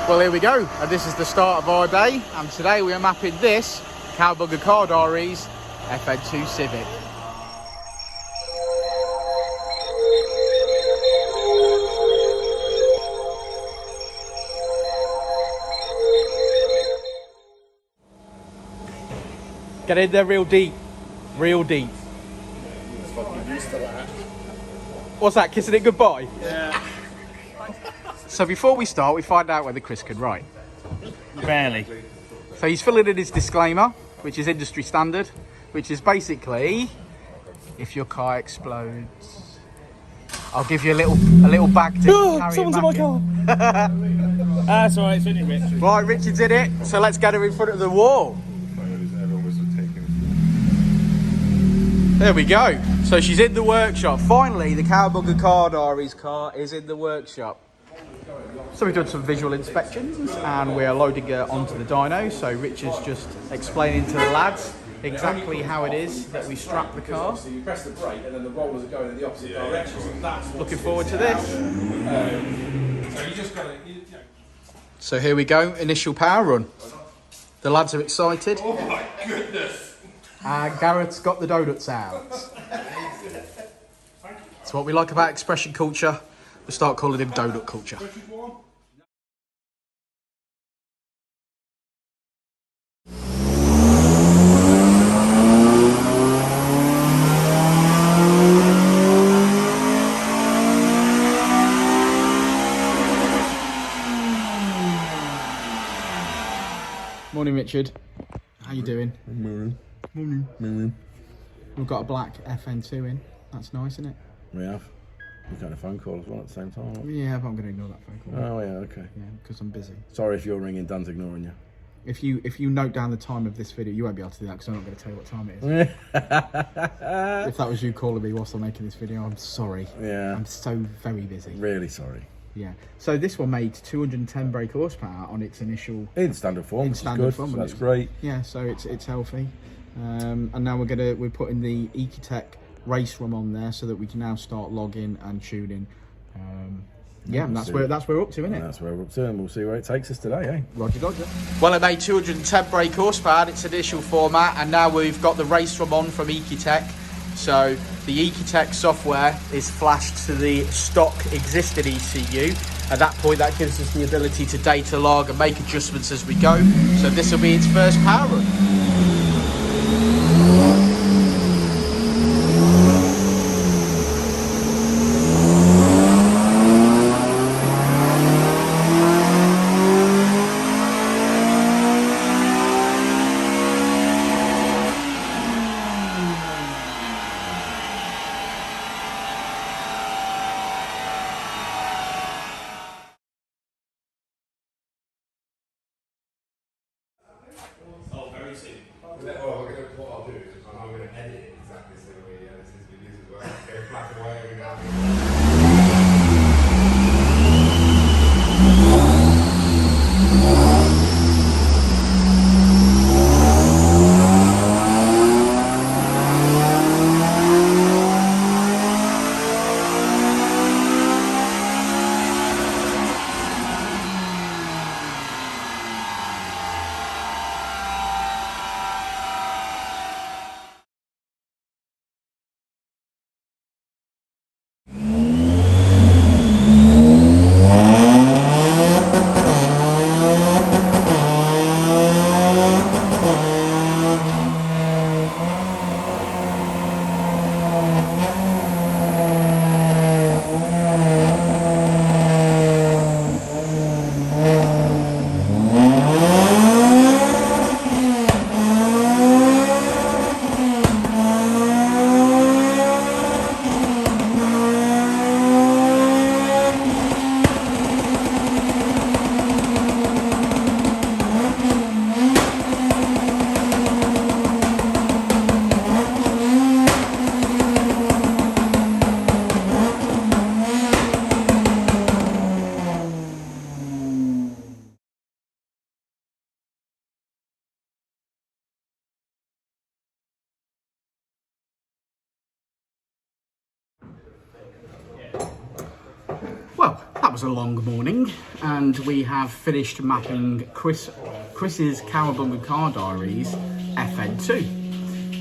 Well, here we go, and this is the start of our day, and today we are mapping this Cowabunga Car Diaries FN2 Civic. Get in there real deep, real deep. What's that, kissing it goodbye? Yeah. So before we start, we find out whether Chris can write. Barely. So he's filling in his disclaimer, which is industry standard, which is basically, if your car explodes, I'll give you a little bag to carry Someone's in my car. That's alright, it's finished, Rich. Right, Richard's in it, so let's get her in front of the wall. There we go. So she's in the workshop. Finally, the Cowabunga Car Diaries car is in the workshop. So we've done some visual inspections and we're loading her onto the dyno. So Richard's just explaining to the lads exactly how it is that we strap the car. So you press the brake and then the rollers are going in the opposite direction. So that's Looking forward to this. So you just got to... So here we go, initial power run. The lads are excited. Oh my goodness! And Garrett's got the donuts out. It's what we like about expression culture. We start calling him donut culture. Morning, Richard. How you doing? Morning. Morning. Morning. We've got a black FN2 in. That's nice, isn't it? We have. We got a phone call as well at the same time. Yeah, but I'm going to ignore that phone call. Oh yeah, okay. Yeah, because I'm busy. Sorry if you're ringing, Dan's ignoring you. If you note down the time of this video, you won't be able to do that because I'm not going to tell you what time it is. If that was you calling me whilst I'm making this video, I'm sorry. Yeah. I'm so very busy. Really sorry. Yeah. So this one made 210 brake horsepower on its initial... In standard form, In which standard is good, form, so and that's great. Yeah, so it's healthy. And now we're putting the Ecutek race ROM on there so that we can now start logging and tuning. Yeah, and that's where we're up to, isn't it? That's where we're up to, and we'll see where it takes us today, eh? Roger, Roger. Well, it made 210 brake horsepower in its initial format, and now we've got the race ROM on from Ecutek. So the Ecutek software is flashed to the stock existing ECU. At that point, that gives us the ability to data log and make adjustments as we go. So this will be its first power run. What I'll do is I'm going to edit it exactly so we this is videos as well. Go black and white every now and then. That was a long morning, and we have finished mapping Chris's Cowabunga car diaries FN2.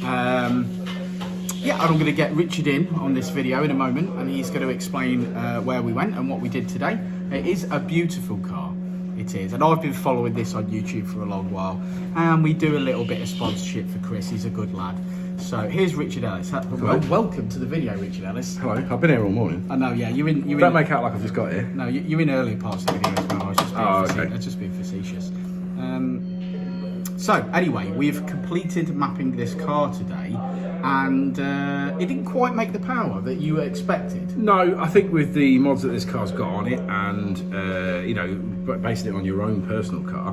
Yeah, and I'm going to get Richard in on this video in a moment, and he's going to explain where we went and what we did today. It is a beautiful car, it is, and I've been following this on YouTube for a long while, and we do a little bit of sponsorship for Chris. He's a good lad. So here's Richard Ellis. Welcome to the video, Richard Ellis. Hello, I've been here all morning. I know, yeah, you're in. Don't make out like I've just got here. No, you're in earlier parts of the video as well. I was just being facetious. So anyway, we've completed mapping this car today, and it didn't quite make the power that you expected. No, I think with the mods that this car's got on it, and you know, basing it on your own personal car,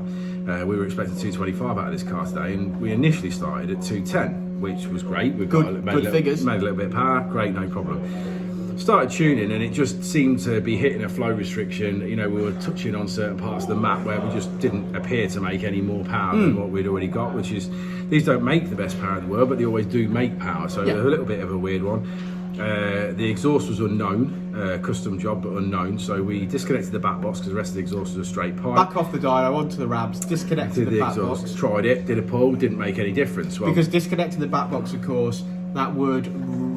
we were expecting 225 out of this car today, and we initially started at 210. Which was great. We've good figures. Made a little bit of power. Great, no problem. Started tuning, and it just seemed to be hitting a flow restriction. You know, we were touching on certain parts of the map where we just didn't appear to make any more power than what we'd already got. Which is, these don't make the best power in the world, but they always do make power. So a little bit of a weird one. The exhaust was unknown, custom job but unknown, so we disconnected the back box because the rest of the exhaust was a straight pipe. Back off the dyno, onto the rabs, disconnected the back exhaust, box. tried it, did a pull, didn't make any difference. Well, because disconnecting the back box, of course, that would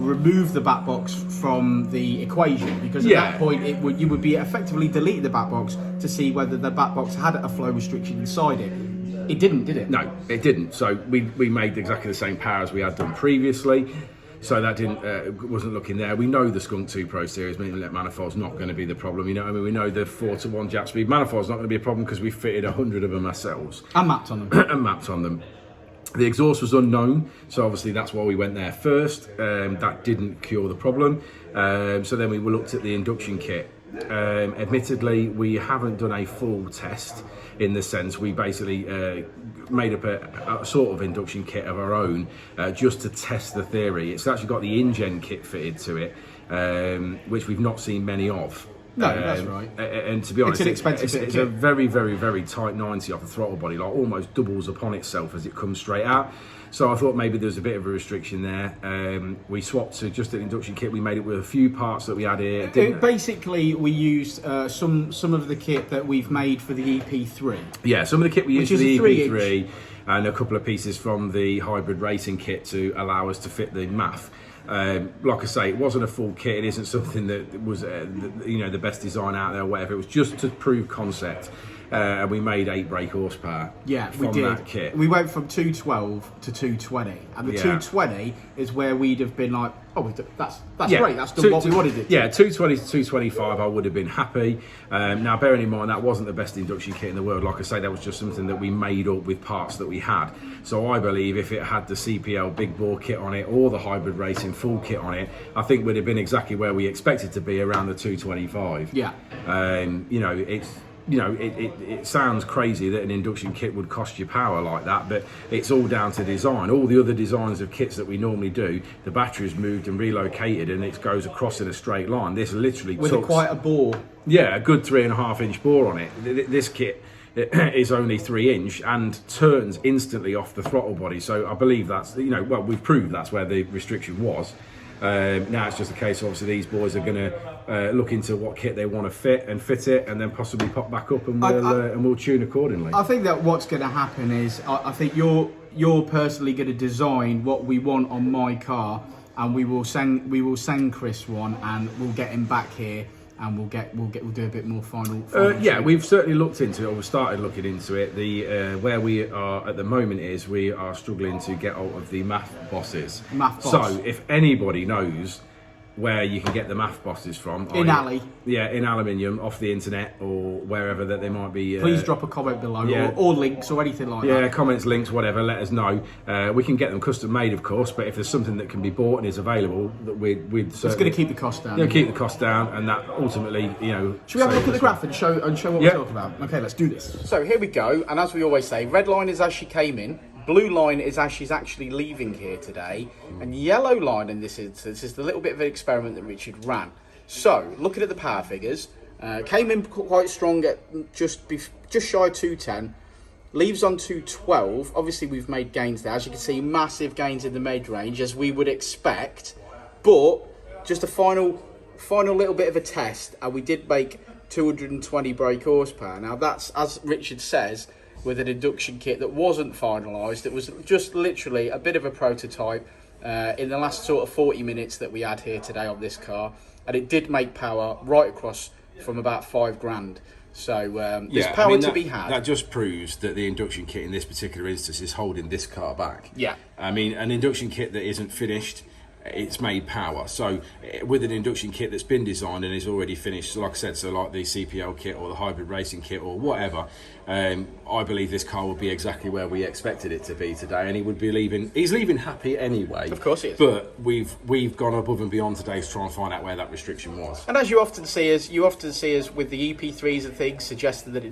remove the back box from the equation, because at that point you would be effectively deleting the back box to see whether the back box had a flow restriction inside it. It didn't, did it? No, it didn't. So we made exactly the same power as we had done previously. So that wasn't looking there. We know the Skunk 2 Pro Series inlet manifold's not going to be the problem. You know, I mean, we know the 4-to-1 jack speed manifold's not going to be a problem because we fitted 100 of them ourselves. And mapped on them. The exhaust was unknown, so obviously that's why we went there first. That didn't cure the problem. So then we looked at the induction kit. Admittedly, we haven't done a full test in the sense we basically made up a sort of induction kit of our own just to test the theory. It's actually got the InGen kit fitted to it, which we've not seen many of. No, that's right. And to be honest, it's an expensive it's a very, very, very tight 90 off the throttle body, like almost doubles upon itself as it comes straight out. So I thought maybe there was a bit of a restriction there. We swapped to just an induction kit. We made it with a few parts that we had here. Basically, we used some of the kit that we've made for the EP3. Yeah, some of the kit we used for the EP3 3-inch. and a couple of pieces from the hybrid racing kit to allow us to fit the MAF. Like I say, it wasn't a full kit. It isn't something that was, you know, the best design out there or whatever. It was just to prove concept. And we made 8 brake horsepower from that kit. We went from 212 to 220, and the 220 is where we'd have been like, oh, that's great. That's done what we wanted it to. Yeah, 220 to 225, I would have been happy. Now, bearing in mind that wasn't the best induction kit in the world. Like I say, that was just something that we made up with parts that we had. So I believe if it had the CPL big bore kit on it or the hybrid racing full kit on it, I think we'd have been exactly where we expected to be, around the 225. Yeah. You know, it's. You know, it sounds crazy that an induction kit would cost you power like that, but it's all down to design. All the other designs of kits that we normally do, the battery's moved and relocated and it goes across in a straight line. This literally with quite a bore. Yeah, a good 3.5-inch bore on it. This kit is only 3-inch and turns instantly off the throttle body. So I believe that's, you know, well, we've proved that's where the restriction was. Now it's just a case, obviously, these boys are going to look into what kit they want to fit it, and then possibly pop back up, and we'll tune accordingly. I think that what's going to happen is, I think you're personally going to design what we want on my car, and we will send Chris one, and we'll get him back here, and we'll do a bit more final yeah, we've certainly looked into it, or we started looking into it. The where we are at the moment is we are struggling to get hold of the MAF bosses. So if anybody knows where you can get the MAF bosses from, in aluminium, off the internet or wherever that they might be, please drop a comment below, or links or anything like that. Yeah, comments, links, whatever, let us know. We can get them custom made, of course, but if there's something that can be bought and is available, that we'd it's going to keep the cost down. Keep the cost down, and that ultimately, you know. Should we have a look at the graph and show what we're talking about? Okay, let's do this. So here we go, and as we always say, red line is as she came in, blue line is as she's actually leaving here today, and yellow line in this instance is the little bit of an experiment that Richard ran. So, looking at the power figures, came in quite strong at just shy of 210, leaves on 212. Obviously, we've made gains there. As you can see, massive gains in the mid-range, as we would expect, but just a final little bit of a test, and we did make 220 brake horsepower. Now that's, as Richard says, with an induction kit that wasn't finalised. It was just literally a bit of a prototype in the last sort of 40 minutes that we had here today on this car, and it did make power right across from about 5 grand. So there's power to be had. That just proves that the induction kit in this particular instance is holding this car back. Yeah. I mean, an induction kit that isn't finished, it's made power. So with an induction kit that's been designed and is already finished, so like I said, so like the CPL kit or the hybrid racing kit or whatever, I believe this car will be exactly where we expected it to be today, and he would be leaving. He's leaving happy anyway. Of course he is. But we've gone above and beyond today to try and find out where that restriction was. And as you often see us, with the EP3s and things, suggesting that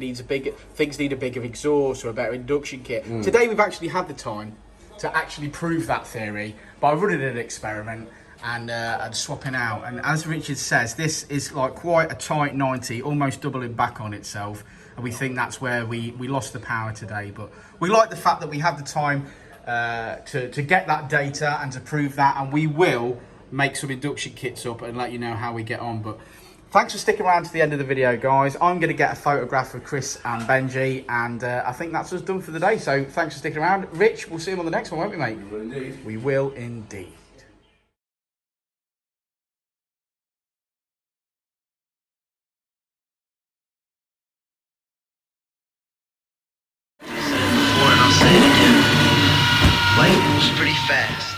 things need a bigger exhaust or a better induction kit. Today we've actually had the time to actually prove that theory by running an experiment and swapping out. And as Richard says, this is like quite a tight 90, almost doubling back on itself. And we think that's where we lost the power today. But we like the fact that we have the time to get that data and to prove that. And we will make some induction kits up and let you know how we get on. But thanks for sticking around to the end of the video, guys. I'm going to get a photograph of Chris and Benji, and I think that's us done for the day. So thanks for sticking around. Rich, we'll see him on the next one, won't we, mate? We will indeed. We will indeed. Said it before and I'll say it again. Life moves pretty fast.